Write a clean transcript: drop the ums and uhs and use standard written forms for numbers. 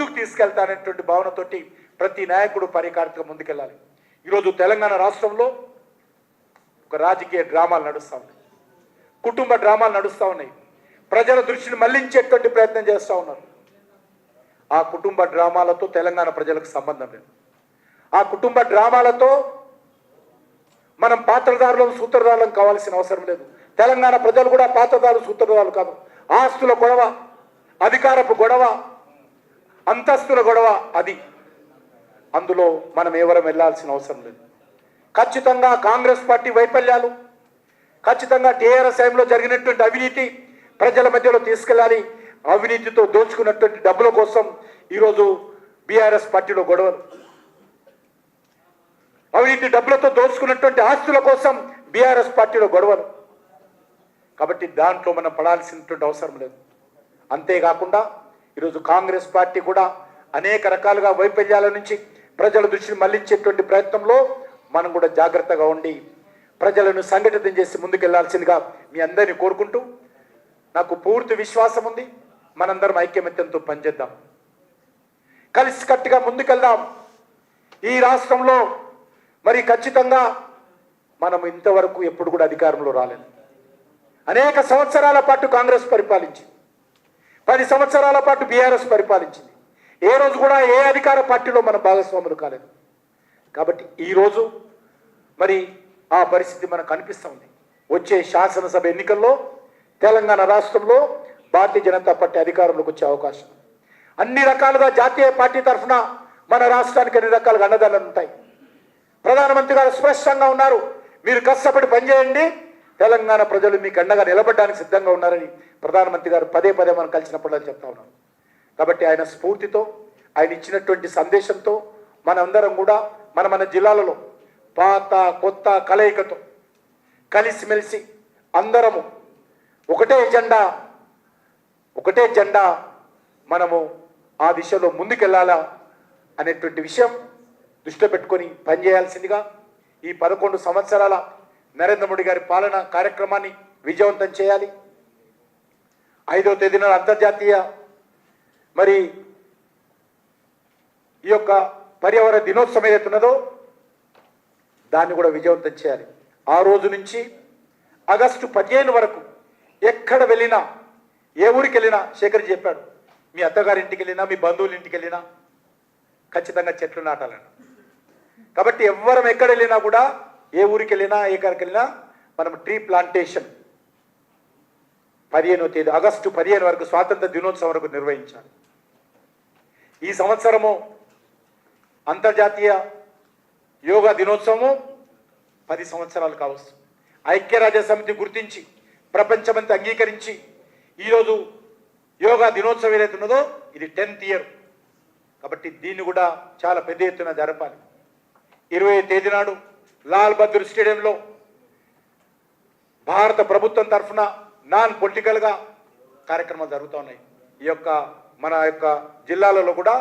ముందుకు తీసుకెళ్తాననేటువంటి భావనతోటి ప్రతి నాయకుడు పరికారిగా ముందుకెళ్ళాలి. ఈరోజు తెలంగాణ రాష్ట్రంలో ఒక రాజకీయ డ్రామాలు నడుస్తూ ఉన్నాయి, కుటుంబ డ్రామాలు నడుస్తూ ఉన్నాయి, ప్రజల దృష్టిని మళ్లించేటువంటి ప్రయత్నం చేస్తూ ఉన్నారు. ఆ కుటుంబ డ్రామాలతో తెలంగాణ ప్రజలకు సంబంధం లేదు. ఆ కుటుంబ డ్రామాలతో మనం పాత్రదారులం సూత్రధారులం కావాల్సిన అవసరం లేదు. తెలంగాణ ప్రజలు కూడా పాత్రదారులు సూత్రధారులు కాదు. ఆస్తుల గొడవ, అధికారపు గొడవ, అంతస్తుల గొడవ అది. అందులో మనం ఎవరం వెళ్ళాల్సిన అవసరం లేదు. ఖచ్చితంగా కాంగ్రెస్ పార్టీ వైఫల్యాలు, ఖచ్చితంగా టీఆర్ఎస్ టైంలో జరిగినటువంటి అవినీతి ప్రజల మధ్యలో తీసుకెళ్ళాలి. అవినీతితో దోచుకున్నటువంటి డబ్బుల కోసం ఈరోజు బీఆర్ఎస్ పార్టీలో గొడవలు, అవినీతి డబ్బులతో దోచుకున్నటువంటి ఆస్తుల కోసం బీఆర్ఎస్ పార్టీలో గొడవలు. కాబట్టి దాంట్లో మనం పడాల్సినటువంటి అవసరం లేదు. అంతేకాకుండా ఈరోజు కాంగ్రెస్ పార్టీ కూడా అనేక రకాలుగా వైఫల్యాల నుంచి ప్రజల దృష్టిని మళ్లించేటువంటి ప్రయత్నంలో మనం కూడా జాగ్రత్తగా ఉండి ప్రజలను సంఘటితం చేసి ముందుకెళ్లాల్సిందిగా మీ అందరినీ కోరుకుంటూ, నాకు పూర్తి విశ్వాసం ఉంది. మనందరం ఐక్యమత్యంతో పనిచేద్దాం, కలిసికట్టుగా ముందుకెళ్దాం. ఈ రాష్ట్రంలో మరి ఖచ్చితంగా మనం ఇంతవరకు ఎప్పుడు కూడా అధికారంలో రాలేదు. అనేక సంవత్సరాల పాటు కాంగ్రెస్ పరిపాలించింది, 10 సంవత్సరాల పాటు బీఆర్ఎస్ పరిపాలించింది. ఏ రోజు కూడా ఏ అధికార పార్టీలో మనం భాగస్వాములు కాలేదు. కాబట్టి ఈరోజు మరి ఆ పరిస్థితి మనకు కనిపిస్తూ ఉంది. వచ్చే శాసనసభ ఎన్నికల్లో తెలంగాణ రాష్ట్రంలో భారతీయ జనతా పార్టీ అధికారంలోకి వచ్చే అవకాశం. అన్ని రకాలుగా జాతీయ పార్టీ తరఫున మన రాష్ట్రానికి అన్ని రకాలుగా అండదండలు ఉంటాయి. ప్రధానమంత్రి గారు స్పష్టంగా ఉన్నారు, మీరు కష్టపడి పనిచేయండి, తెలంగాణ ప్రజలు మీకు అండగా నిలబడడానికి సిద్ధంగా ఉన్నారని ప్రధానమంత్రి గారు పదే పదే మనం కలిసినప్పుడు చెప్తా ఉన్నారు. కాబట్టి ఆయన స్ఫూర్తితో, ఆయన ఇచ్చినటువంటి సందేశంతో మనందరం కూడా మన జిల్లాలలో పాత కొత్త కలయికతో కలిసిమెలిసి అందరము ఒకటే జెండా మనము ఆ దిశలో ముందుకెళ్ళాలా అనేటువంటి విషయం దృష్టిలో పెట్టుకొని పనిచేయాల్సిందిగా ఈ 11 సంవత్సరాల నరేంద్ర మోడీ గారి పాలన కార్యక్రమాన్ని విజయవంతం చేయాలి. 5వ తేదీన అంతర్జాతీయ మరి ఈ యొక్క పర్యావరణ దినోత్సవం ఏదైతే ఉన్నదో దాన్ని కూడా విజయవంతం చేయాలి. ఆ రోజు నుంచి ఆగస్టు 15 వరకు ఎక్కడ వెళ్ళినా, ఏ ఊరికి వెళ్ళినా, శేఖర్ చెప్పాడు, మీ అత్తగారింటికి వెళ్ళినా, మీ బంధువుల ఇంటికి వెళ్ళినా ఖచ్చితంగా చెట్లు నాటాలని. కాబట్టి ఎవ్వరం ఎక్కడ వెళ్ళినా కూడా, ఏ ఊరికి వెళ్ళినా, ఏ గారికి వెళ్ళినా మనం ట్రీ ప్లాంటేషన్ 15వ తేదీ ఆగస్టు 15 వరకు స్వాతంత్ర దినోత్సవం వరకు నిర్వహించాలి. ఈ సంవత్సరము అంతర్జాతీయ యోగా దినోత్సవము 10 సంవత్సరాలు కావచ్చు. ఐక్యరాజ్య సమితి గుర్తించి ప్రపంచమంతా అంగీకరించి ఈరోజు యోగా దినోత్సవం ఏదైతే ఉన్నదో ఇది 10th ఇయర్. కాబట్టి దీన్ని కూడా చాలా పెద్ద ఎత్తున జరపాలి. 20వ తేదీ నాడు లాల్ బహదూర్ స్టేడియంలో భారత ప్రభుత్వం తరఫున నాన్ పొలిటికల్గా కార్యక్రమాలు జరుగుతూ ఉన్నాయి. ఈ యొక్క మన యొక్క జిల్లాలలో కూడా